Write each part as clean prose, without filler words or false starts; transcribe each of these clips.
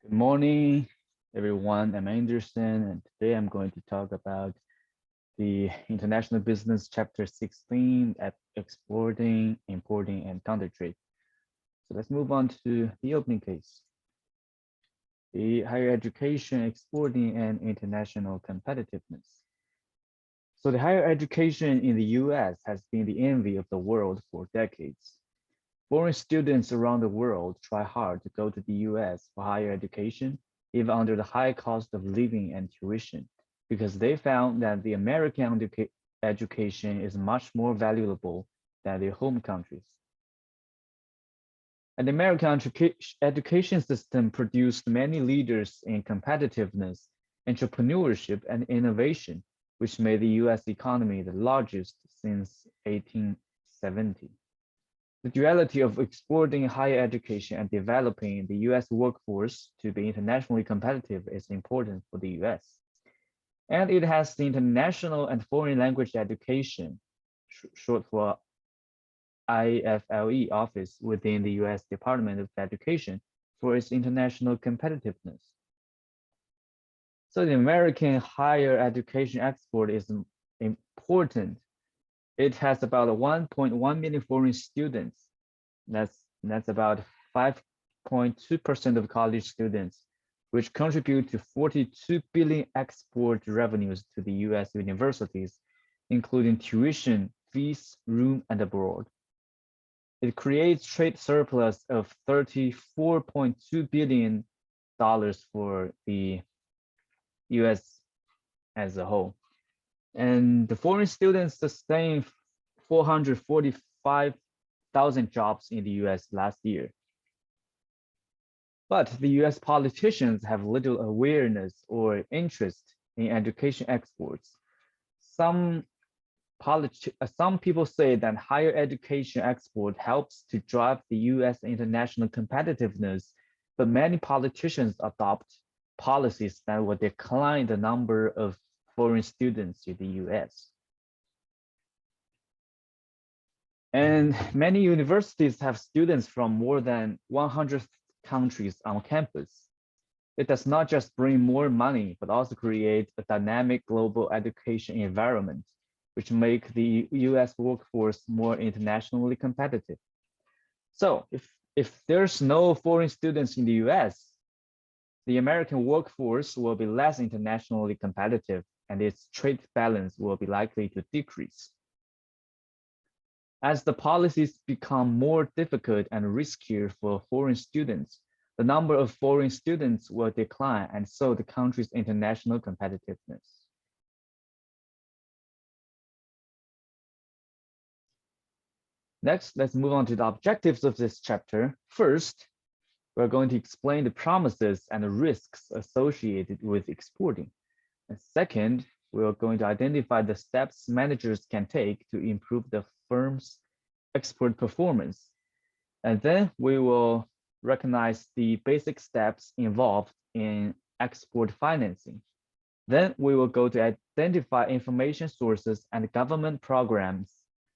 Good morning, everyone. I'm Anderson, and today I'm going to talk about the International Business Chapter 16 at Exporting, Importing, and Countertrade. So let's move on to the opening case. The higher education, exporting, and international competitiveness. So the higher education in the US has been the envy of the world for decades. Foreign students around the world try hard to go to the US for higher education, even under the high cost of living and tuition, because they found that the American education is much more valuable than their home countries. And the American education system produced many leaders in competitiveness, entrepreneurship, and innovation, which made the US economy the largest since 1870. The duality of exporting higher education and developing the US workforce to be internationally competitive is important for the US. And it has the international and foreign language education, short for IFLE office within the US Department of Education for its international competitiveness. So the American higher education export is important. It has about 1.1 million foreign students. That's about 5.2% of college students, which contribute to 42 billion export revenues to the US universities, including tuition, fees, room, and abroad. It creates trade surplus of $34.2 billion for the US as a whole. And the foreign students sustain 445,000 jobs in the US last year. But the US politicians have little awareness or interest in education exports. Some people say that higher education export helps to drive the US international competitiveness, but many politicians adopt policies that will decline the number of foreign students to the US. And many universities have students from more than 100 countries on campus. It does not just bring more money, but also create a dynamic global education environment, which make the US workforce more internationally competitive. So if there's no foreign students in the US, the American workforce will be less internationally competitive and its trade balance will be likely to decrease. As the policies become more difficult and riskier for foreign students, the number of foreign students will decline and so the country's international competitiveness. Next, let's move on to the objectives of this chapter. First, we're going to explain the promises and the risks associated with exporting. And second, we're going to identify the steps managers can take to improve the firm's export performance. And then we will recognize the basic steps involved in export financing. Then we will go to identify information sources and government programs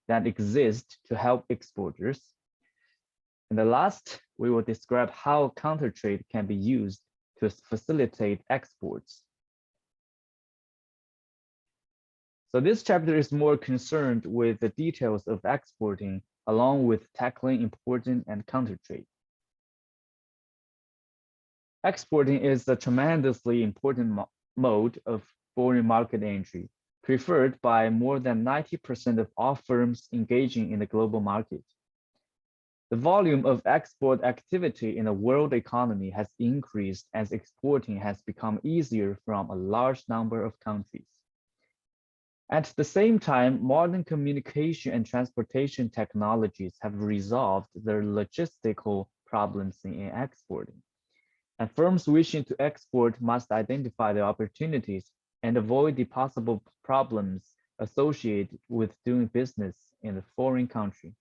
that exist to help exporters. And the last, we will describe how countertrade can be used to facilitate exports. So this chapter is more concerned with the details of exporting along with tackling importing and countertrade. Exporting is a tremendously important mode of foreign market entry, preferred by more than 90% of all firms engaging in the global market. The volume of export activity in the world economy has increased as exporting has become easier from a large number of countries. At the same time, modern communication and transportation technologies have resolved the logistical problems in exporting. And firms wishing to export must identify the opportunities and avoid the possible problems associated with doing business in a foreign country.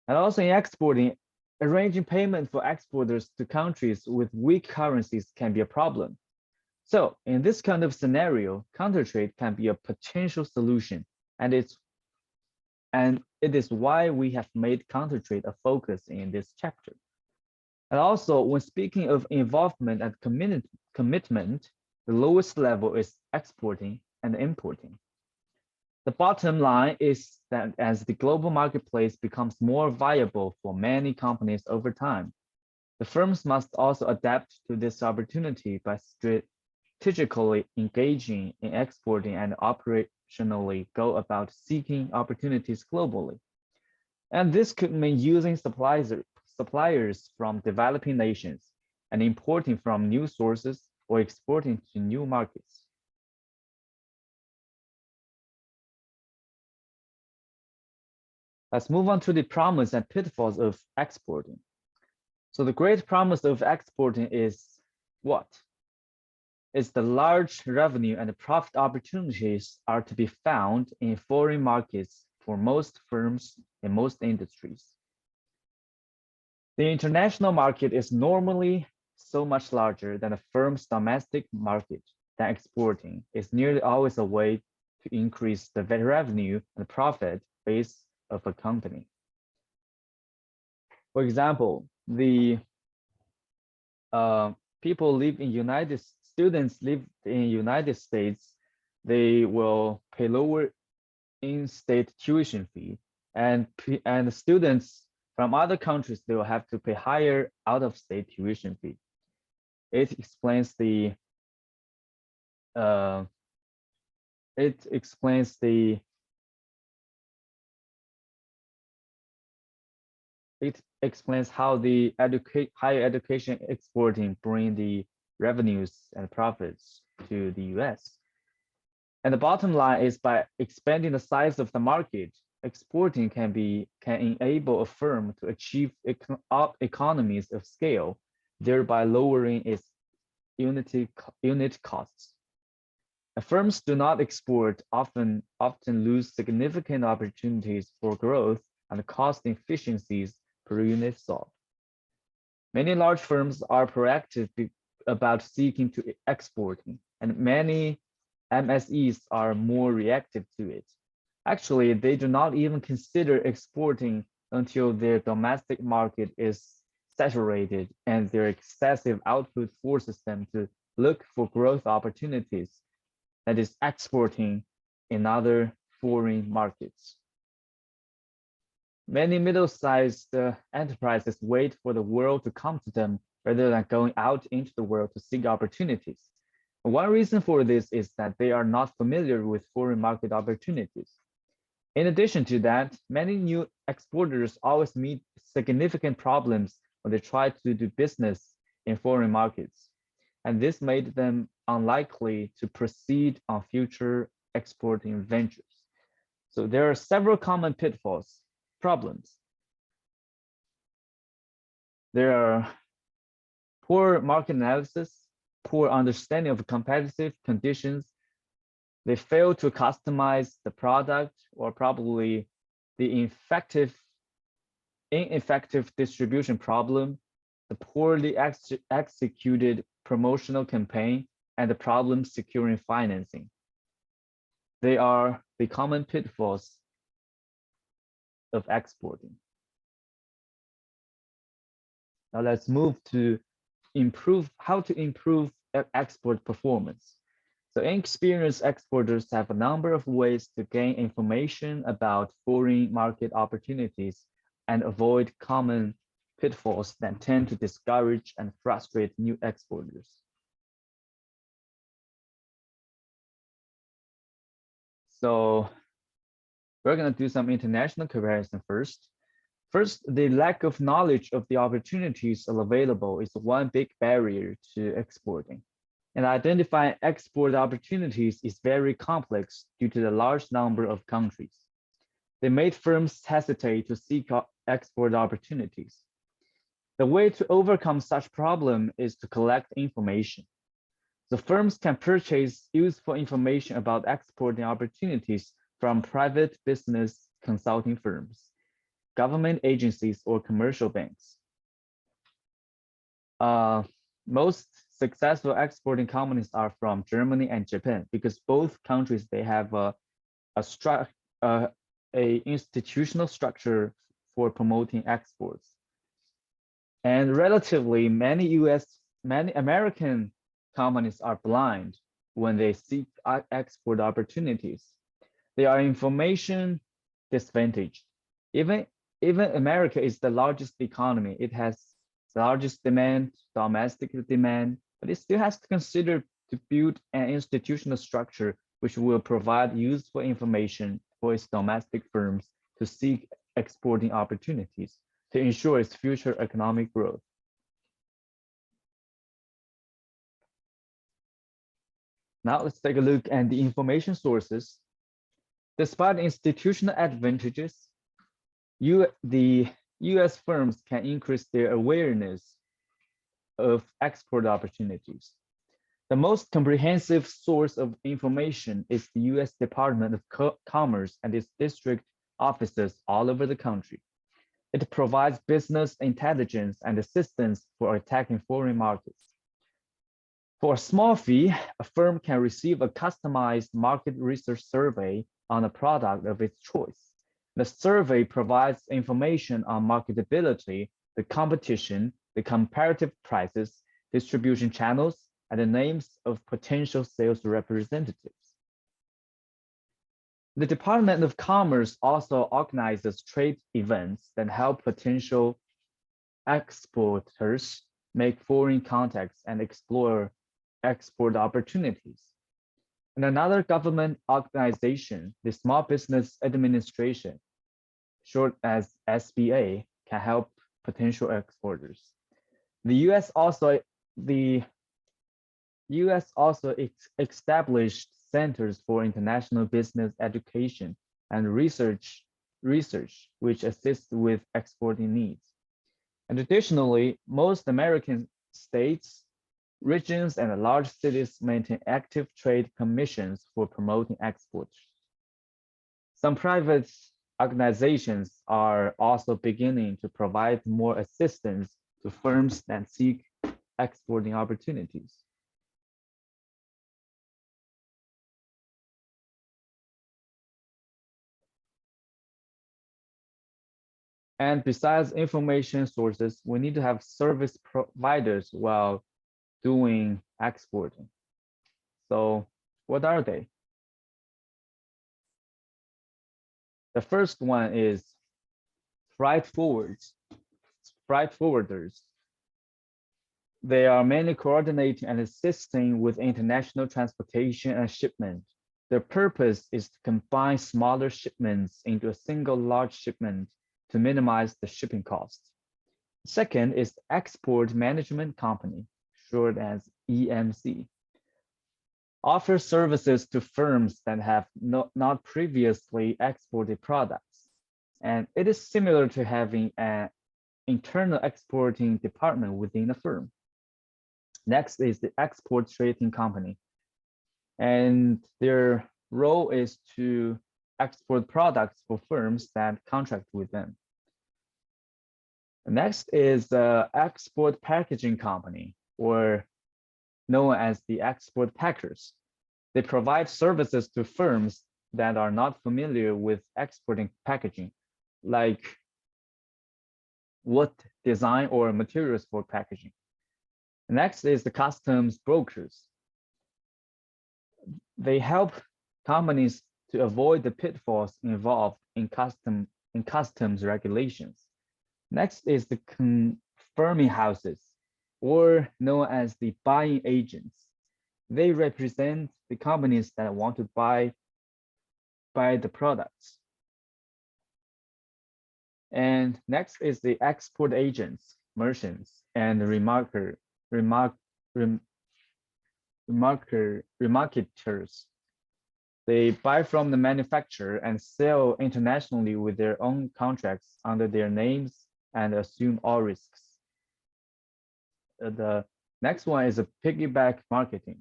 And also in exporting, arranging payment for exporters to countries with weak currencies can be a problem. So in this kind of scenario, countertrade can be a potential solution, and it is why we have made countertrade a focus in this chapter. And also, when speaking of involvement and commitment, the lowest level is exporting and importing. The bottom line is that as the global marketplace becomes more viable for many companies over time, the firms must also adapt to this opportunity by strategically engaging in exporting and operationally go about seeking opportunities globally. And this could mean using suppliers from developing nations and importing from new sources or exporting to new markets. Let's move on to the promise and pitfalls of exporting. So the great promise of exporting is what? It's the large revenue and profit opportunities are to be found in foreign markets for most firms in most industries. The international market is normally so much larger than a firm's domestic market that exporting is nearly always a way to increase the revenue and profit base of a company. For example, the people live in students live in United States, they will pay lower in-state tuition fee, and students from other countries, they will have to pay higher out-of-state tuition fee. It explains the it explains the it explains how the higher education exporting bring the revenues and profits to the US. And the bottom line is by expanding the size of the market, exporting can enable a firm to achieve economies of scale, thereby lowering its unit costs. Firms do not export often lose significant opportunities for growth and cost efficiencies per unit sold. Many large firms are proactive about seeking to exporting, and many MSEs are more reactive to it. Actually, they do not even consider exporting until their domestic market is saturated and their excessive output forces them to look for growth opportunities, that is exporting in other foreign markets. Many middle-sized enterprises wait for the world to come to them rather than going out into the world to seek opportunities. One reason for this is that they are not familiar with foreign market opportunities. In addition to that, many new exporters always meet significant problems when they try to do business in foreign markets, and this made them unlikely to proceed on future exporting ventures. So there are several common problems. There are poor market analysis, poor understanding of competitive conditions. They fail to customize the product, or probably the ineffective distribution problem, the poorly executed promotional campaign, and the problem securing financing. They are the common pitfalls of exporting. Now let's move to how to improve export performance. So inexperienced exporters have a number of ways to gain information about foreign market opportunities and avoid common pitfalls that tend to discourage and frustrate new exporters. So we're going to do some international comparison first. First, the lack of knowledge of the opportunities available is one big barrier to exporting. And identifying export opportunities is very complex due to the large number of countries. They made firms hesitate to seek export opportunities. The way to overcome such problem is to collect information. The firms can purchase useful information about exporting opportunities from private business consulting firms, government agencies, or commercial banks. Most successful exporting companies are from Germany and Japan because both countries, they have a institutional structure for promoting exports. And relatively, many American companies are blind when they seek export opportunities. They are information disadvantaged. Even, even America is the largest economy. It has the largest demand, domestic demand, but it still has to consider to build an institutional structure which will provide useful information for its domestic firms to seek exporting opportunities to ensure its future economic growth. Now let's take a look at the information sources. Despite institutional advantages, the US firms can increase their awareness of export opportunities. The most comprehensive source of information is the US Department of Commerce and its district offices all over the country. It provides business intelligence and assistance for attacking foreign markets. For a small fee, a firm can receive a customized market research survey on a product of its choice. The survey provides information on marketability, the competition, the comparative prices, distribution channels, and the names of potential sales representatives. The Department of Commerce also organizes trade events that help potential exporters make foreign contacts and explore export opportunities. And another government organization, the Small Business Administration, short as SBA, can help potential exporters. The US also established centers for international business education and research, which assist with exporting needs. And additionally, most American states, regions, and large cities maintain active trade commissions for promoting exports. Some private organizations are also beginning to provide more assistance to firms that seek exporting opportunities. And besides information sources, we need to have service providers while doing exporting. So what are they? The first one is freight forwarders. They are mainly coordinating and assisting with international transportation and shipment. Their purpose is to combine smaller shipments into a single large shipment to minimize the shipping costs. Second is Export Management Company, short as EMC. Offers services to firms that have not previously exported products. And it is similar to having an internal exporting department within a firm. Next is the Export Trading Company. And their role is to export products for firms that contract with them. Next is the Export Packaging Company, or known as the export packers. They provide services to firms that are not familiar with exporting packaging, like what design or materials for packaging. Next is the customs brokers. They help companies to avoid the pitfalls involved in customs regulations. Next is the confirming houses, or known as the buying agents. They represent the companies that want to buy the products. And next is the export agents, merchants, and remarketers. They buy from the manufacturer and sell internationally with their own contracts under their names and assume all risks. The next one is a piggyback marketing.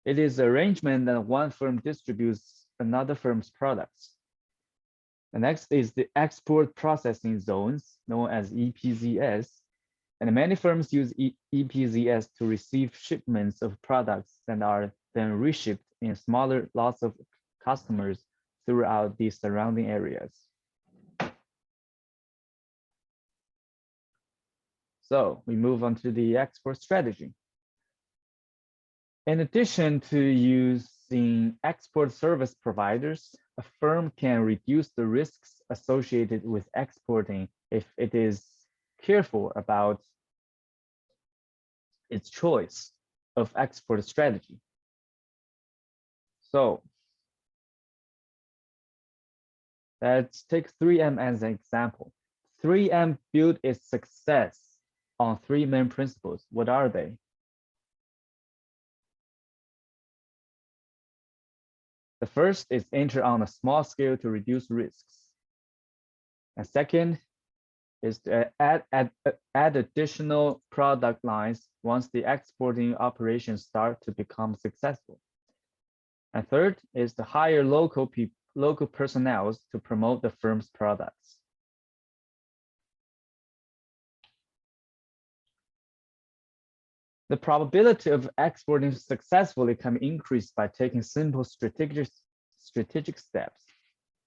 It is an arrangement that one firm distributes another firm's products. The next is the export processing zones, known as EPZS. And many firms use EPZS to receive shipments of products that are then reshipped in smaller lots of customers throughout the surrounding areas. So we move on to the export strategy. In addition to using export service providers, a firm can reduce the risks associated with exporting if it is careful about its choice of export strategy. So let's take 3M as an example. 3M built its success on three main principles. What are they? The first is enter on a small scale to reduce risks. And second is to add additional product lines once the exporting operations start to become successful. And third is to hire local personnel to promote the firm's products. The probability of exporting successfully can be increased by taking simple strategic steps.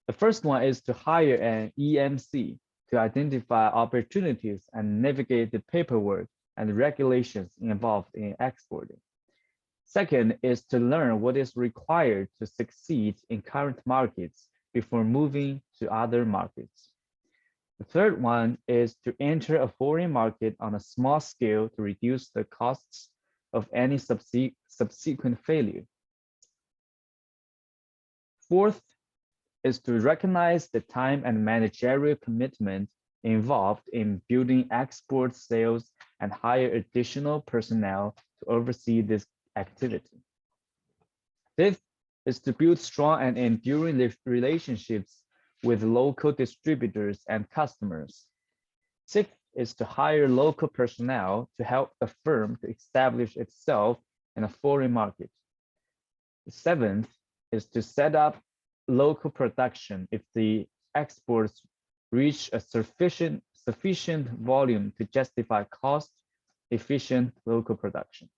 The first one is to hire an EMC to identify opportunities and navigate the paperwork and regulations involved in exporting. Second is to learn what is required to succeed in current markets before moving to other markets. The third one is to enter a foreign market on a small scale to reduce the costs of any subsequent failure. Fourth is to recognize the time and managerial commitment involved in building export sales and hire additional personnel to oversee this activity. Fifth is to build strong and enduring relationships with local distributors and customers. Sixth is to hire local personnel to help the firm to establish itself in a foreign market. The seventh is to set up local production if the exports reach a sufficient volume to justify cost-efficient local production.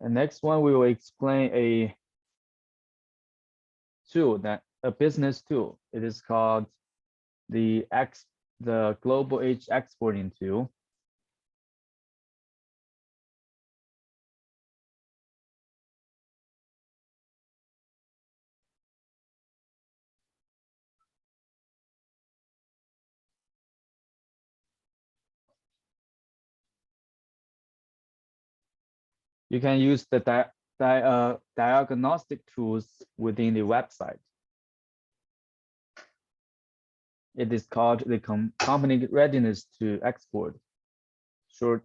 And next one, we will explain a tool, a business tool. It is called the Global Age Exporting Tool. You can use the diagnostic tools within the website. It is called the company readiness to export, short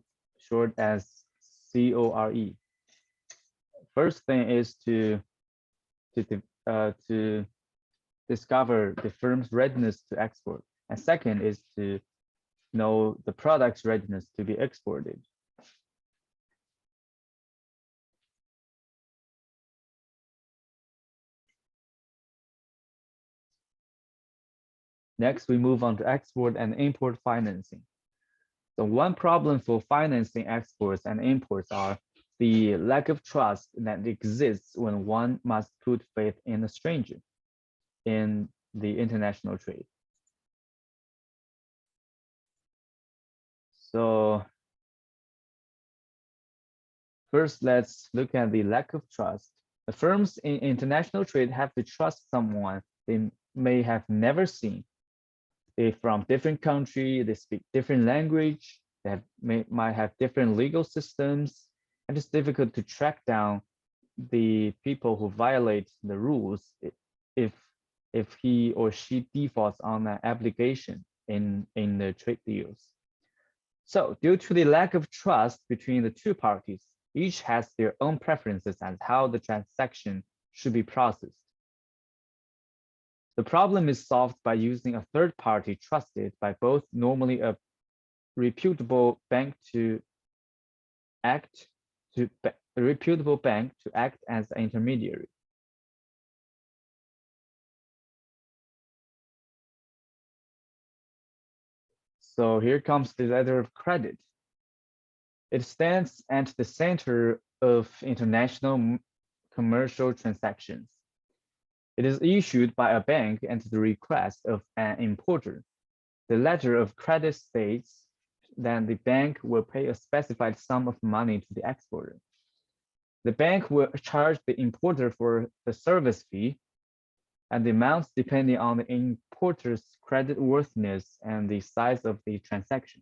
as CORE. First thing is to discover the firm's readiness to export, and second is to know the product's readiness to be exported. Next, we move on to export and import financing. So one problem for financing exports and imports are the lack of trust that exists when one must put faith in a stranger in the international trade. So first, let's look at the lack of trust. The firms in international trade have to trust someone they may have never seen. They're from different country, they speak different language, they might have different legal systems, and it's difficult to track down the people who violate the rules if he or she defaults on an obligation in the trade deals. So due to the lack of trust between the two parties, each has their own preferences as how the transaction should be processed. The problem is solved by using a third party trusted by both, normally a reputable bank to act as an intermediary. So here comes the letter of credit. It stands at the center of international commercial transactions. It is issued by a bank at the request of an importer. The letter of credit states that the bank will pay a specified sum of money to the exporter. The bank will charge the importer for the service fee, and the amounts depending on the importer's creditworthiness and the size of the transaction.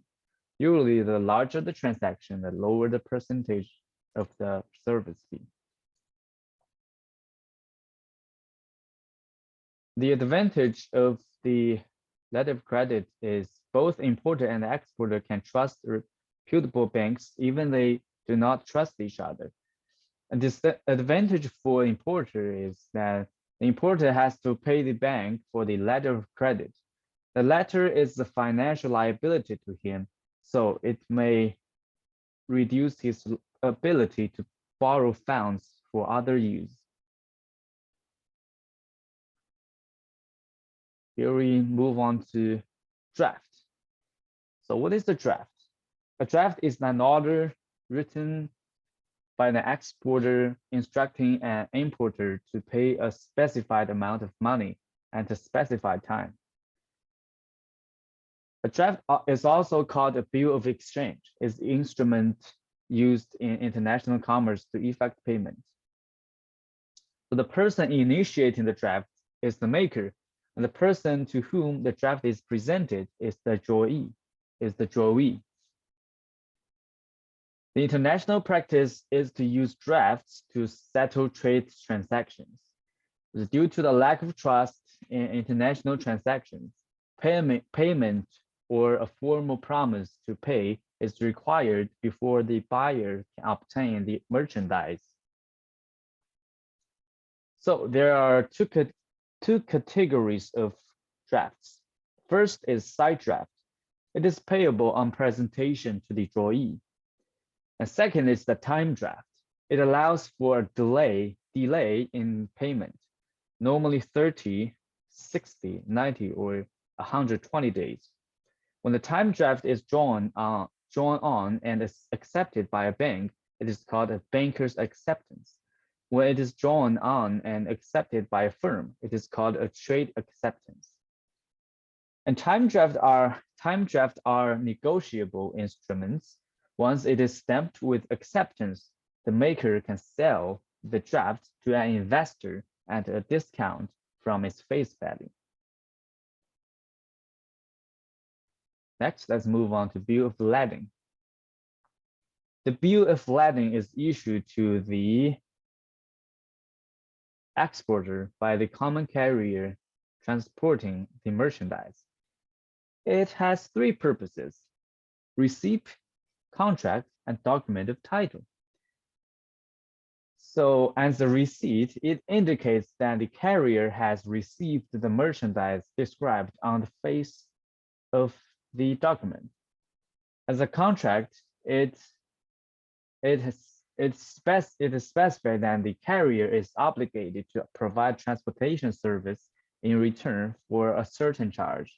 Usually, the larger the transaction, the lower the percentage of the service fee. The advantage of the letter of credit is both importer and exporter can trust reputable banks, even they do not trust each other. And this advantage for importer is that the importer has to pay the bank for the letter of credit. The letter is a financial liability to him, so it may reduce his ability to borrow funds for other use. Here we move on to draft. So what is the draft? A draft is an order written by an exporter instructing an importer to pay a specified amount of money at a specified time. A draft is also called a bill of exchange. It's the instrument used in international commerce to effect payment. So the person initiating the draft is the maker, and the person to whom the draft is presented is the drawee. The international practice is to use drafts to settle trade transactions. Due to the lack of trust in international transactions, payment or a formal promise to pay is required before the buyer can obtain the merchandise. So there are two categories of drafts. First is side draft. It is payable on presentation to the drawee. And second is the time draft. It allows for a delay in payment, normally 30, 60, 90, or 120 days. When the time draft is drawn on and is accepted by a bank, it is called a banker's acceptance. When it is drawn on and accepted by a firm, it is called a trade acceptance. And time draft are negotiable instruments. Once it is stamped with acceptance, the maker can sell the draft to an investor at a discount from its face value. Next, let's move on to bill of lading. The bill of lading is issued to the exporter by the common carrier transporting the merchandise. It has three purposes: receipt, contract, and document of title. So as a receipt, it indicates that the carrier has received the merchandise described on the face of the document. As a contract, it is specified that the carrier is obligated to provide transportation service in return for a certain charge.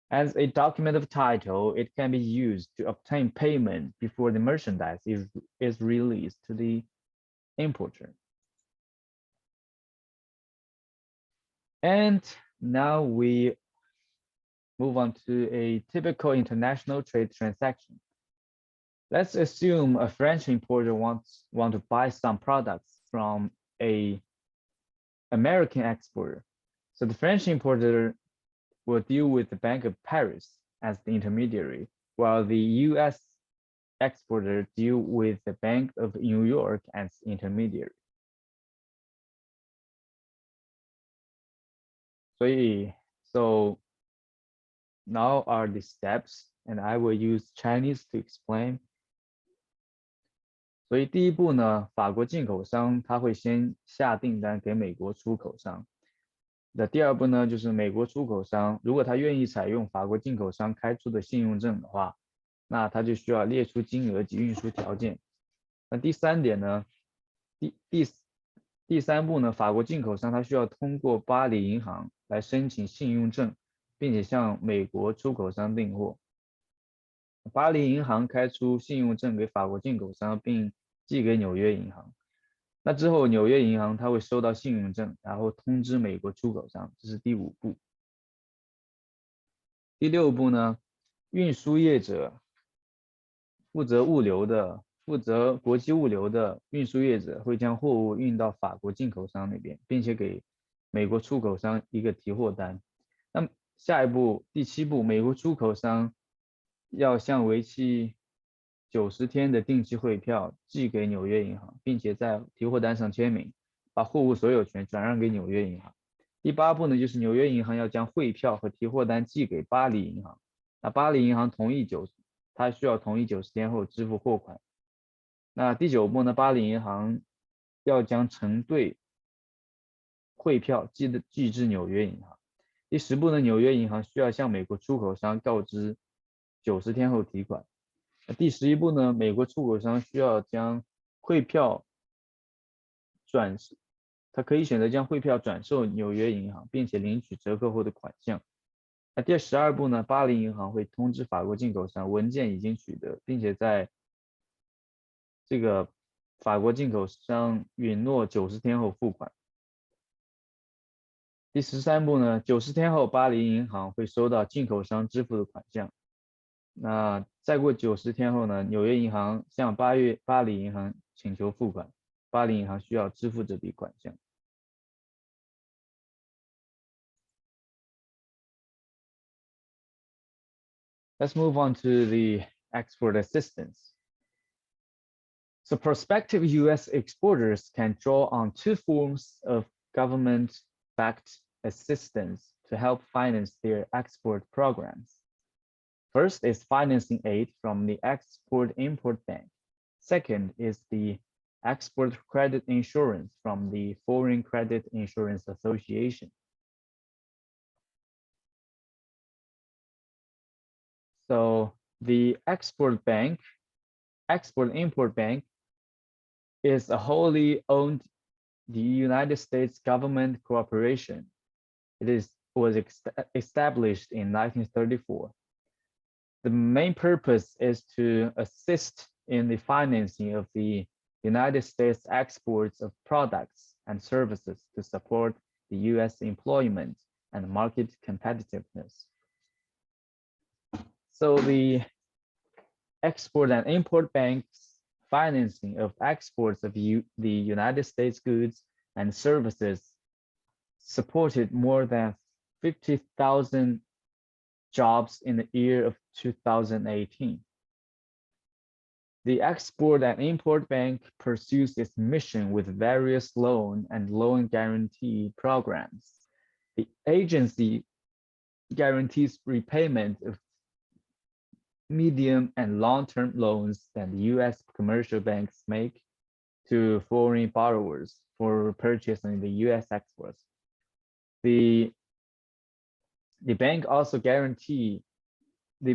As a document of title, it can be used to obtain payment before the merchandise is released to the importer. And now we move on to a typical international trade transaction. Let's assume a French importer wants to buy some products from an American exporter. So the French importer will deal with the Bank of Paris as the intermediary, while the US exporter deal with the Bank of New York as intermediary. So now are the steps, and I will use Chinese to explain. 所以第一步呢，法国进口商他会先下订单给美国出口商。那第二步呢，就是美国出口商如果他愿意采用法国进口商开出的信用证的话，那他就需要列出金额及运输条件。那第三点呢，第三步呢，法国进口商他需要通过巴黎银行来申请信用证，并且向美国出口商订货。巴黎银行开出信用证给法国进口商，并寄给纽约银行。那之后纽约银行它会收到信用证，然后通知美国出口商，这是第5步。第6步呢，运输业者负责国际物流的运输业者会将货物运到法国进口商那边，并且给美国出口商一个提货单。那下一步第7步，美国出口商要向为期90天的定期汇票寄给纽约银行，并且在提货单上签名，把货物所有权转让给纽约银行。第8步呢，就是纽约银行要将汇票和提货单寄给巴黎银行，那巴黎银行他需要同意90天后支付货款。那第9步呢，巴黎银行要将成对汇票寄至纽约银行。第10步呢，纽约银行需要向美国出口商告知90天后提款。第11步呢，美国出口商需要将汇票他可以选择将汇票转售纽约银行，并且领取折扣后的款项。那第12步呢，巴黎银行会通知法国进口商文件已经取得，并且在这个法国进口商允诺90天后付款。第13步呢，90天后巴黎银行会收到进口商支付的款项。那再过90天后呢，纽约银行向巴黎银行请求付款，巴黎银行需要支付这笔款项。Let's move on to the export assistance. So prospective US exporters can draw on 2 forms of government-backed assistance to help finance their export programs. First is financing aid from the Export-Import Bank. Second is the export credit insurance from the Foreign Credit Insurance Association. So the Export-Import Bank is a wholly owned the United States government corporation. It was established in 1934. The main purpose is to assist in the financing of the United States exports of products and services to support the US employment and market competitiveness. So the Export and Import Bank's financing of exports of the United States goods and services supported more than 50,000 jobs in the year of 2018. The Export and Import Bank pursues its mission with various loan and loan guarantee programs. The agency guarantees repayment of medium and long-term loans that the US commercial banks make to foreign borrowers for purchasing the US exports. The bank also guarantee the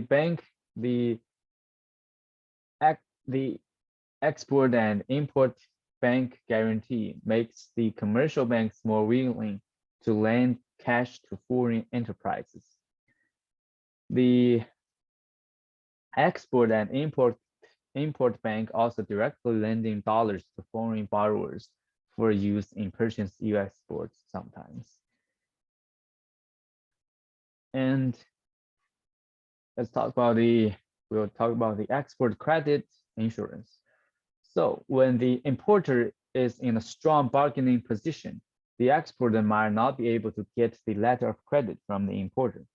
Export and Import Bank guarantee makes the commercial banks more willing to lend cash to foreign enterprises. The Export and Import Bank also directly lending dollars to foreign borrowers for use in purchased US exports sometimes. And we'll talk about the export credit insurance. So when the importer is in a strong bargaining position, the exporter might not be able to get the letter of credit from the importer.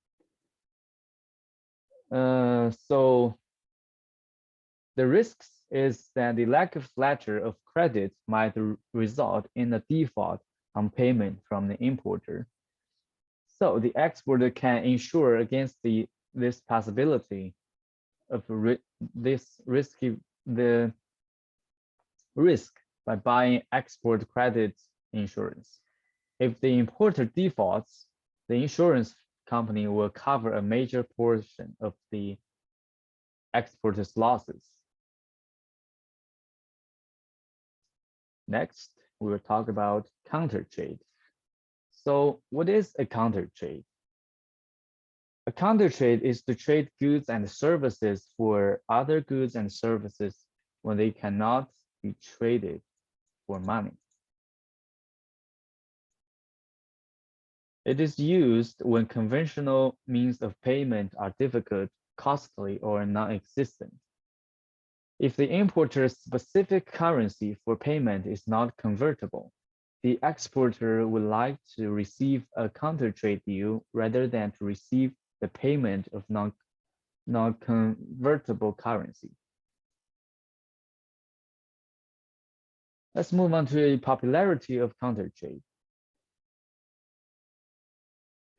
So the risks is that the lack of letter of credit might result in a default on payment from the importer. So the exporter can insure against this possibility of the risk by buying export credit insurance. If the importer defaults, the insurance company will cover a major portion of the exporter's losses. Next, we will talk about countertrade. So what is a countertrade? A countertrade is to trade goods and services for other goods and services when they cannot be traded for money. It is used when conventional means of payment are difficult, costly, or non-existent. If the importer's specific currency for payment is not convertible, the exporter would like to receive a counter-trade deal rather than to receive the payment of non-convertible currency. Let's move on to the popularity of counter-trade.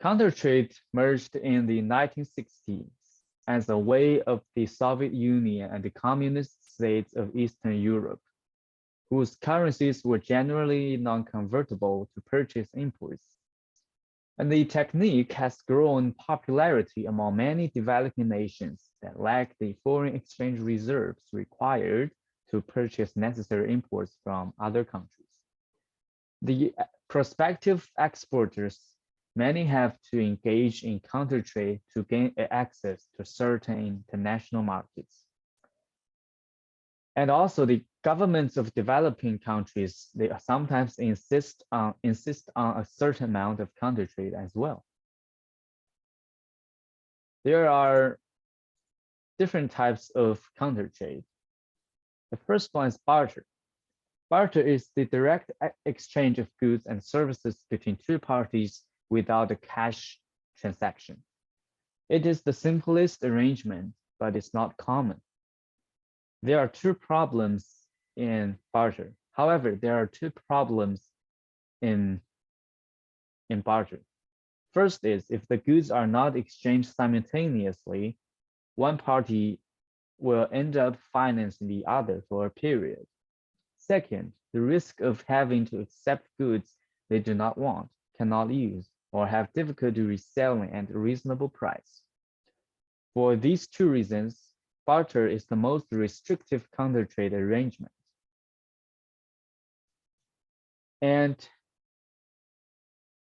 Counter-trade merged in the 1960s as a way of the Soviet Union and the communist states of Eastern Europe, whose currencies were generally non-convertible to purchase imports. And the technique has grown popularity among many developing nations that lack the foreign exchange reserves required to purchase necessary imports from other countries. The prospective exporters, many have to engage in counter-trade to gain access to certain international markets. And also the governments of developing countries, they sometimes insist on a certain amount of counter-trade as well. There are different types of counter-trade. The first one is barter. Barter is the direct exchange of goods and services between two parties without a cash transaction. It is the simplest arrangement, but it's not common. There are two problems in barter. However, there are two problems in barter. First is if the goods are not exchanged simultaneously, one party will end up financing the other for a period. Second, the risk of having to accept goods they do not want, cannot use, or have difficulty reselling at a reasonable price. For these two reasons, barter is the most restrictive counter-trade arrangement. And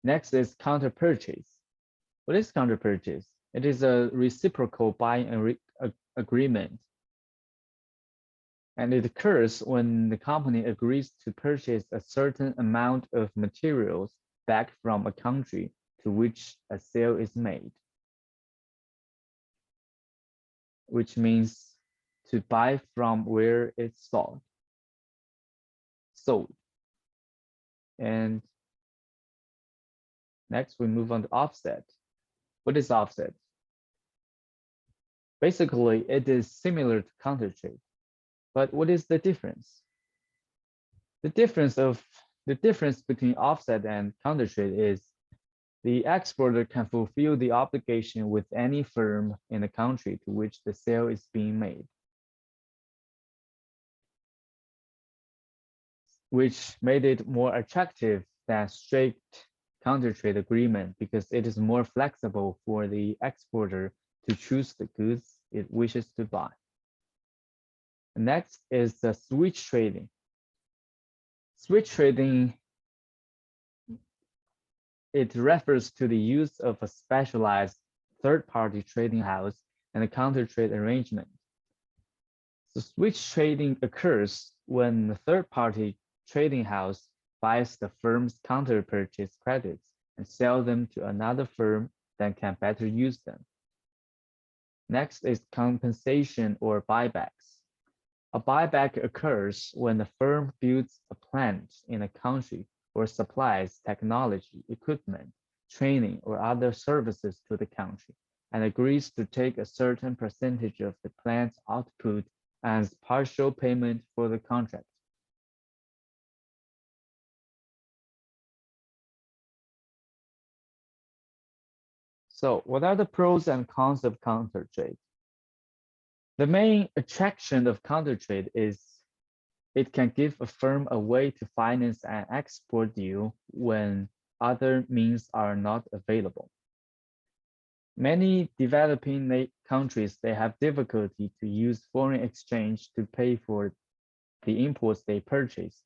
next is counter-purchase. What is counter-purchase? It is a reciprocal buying agreement. And it occurs when the company agrees to purchase a certain amount of materials back from a country to which a sale is made, which means to buy from where it's sold. And next we move on to offset. What is offset? Basically, it is similar to counter-trade, but what is the difference? The difference between offset and counter-trade is the exporter can fulfill the obligation with any firm in the country to which the sale is being made, which made it more attractive than strict counter-trade agreement because it is more flexible for the exporter to choose the goods it wishes to buy. Next is the switch trading. Switch trading, it refers to the use of a specialized third-party trading house and a counter-trade arrangement. So switch trading occurs when the third-party trading house buys the firm's counter-purchase credits and sells them to another firm that can better use them. Next is compensation or buybacks. A buyback occurs when the firm builds a plant in a country or supplies technology, equipment, training, or other services to the country and agrees to take a certain percentage of the plant's output as partial payment for the contract. So what are the pros and cons of counter-trade? The main attraction of counter-trade is it can give a firm a way to finance an export deal when other means are not available. Many developing countries, they have difficulty to use foreign exchange to pay for the imports they purchase.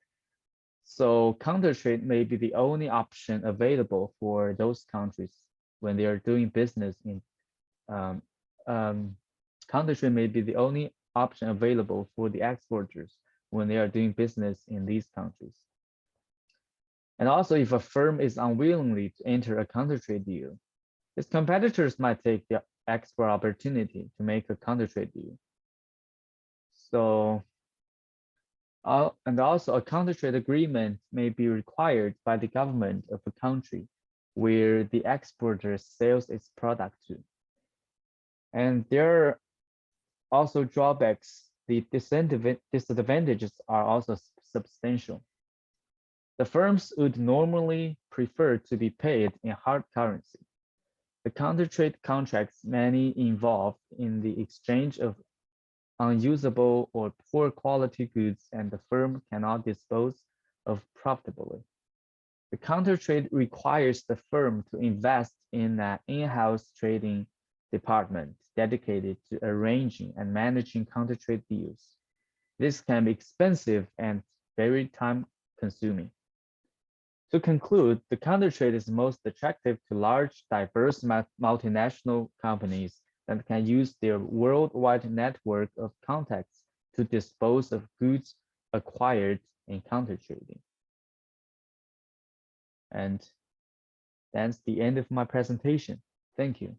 So counter-trade may be the only option available for those countries when they are doing business in counter-trade may be the only option available for the exporters when they are doing business in these countries. And also, if a firm is unwillingly to enter a countertrade deal, its competitors might take the export opportunity to make a countertrade deal. So, and also a countertrade agreement may be required by the government of a country where the exporter sells its product to. And there are also drawbacks. The disadvantages are also substantial. The firms would normally prefer to be paid in hard currency. The countertrade contracts may involve in the exchange of unusable or poor quality goods, and the firm cannot dispose of profitably. The countertrade requires the firm to invest in an in-house trading department dedicated to arranging and managing countertrade deals. This can be expensive and very time-consuming. To conclude, the countertrade is most attractive to large, diverse multinational companies that can use their worldwide network of contacts to dispose of goods acquired in countertrading. And that's the end of my presentation. Thank you.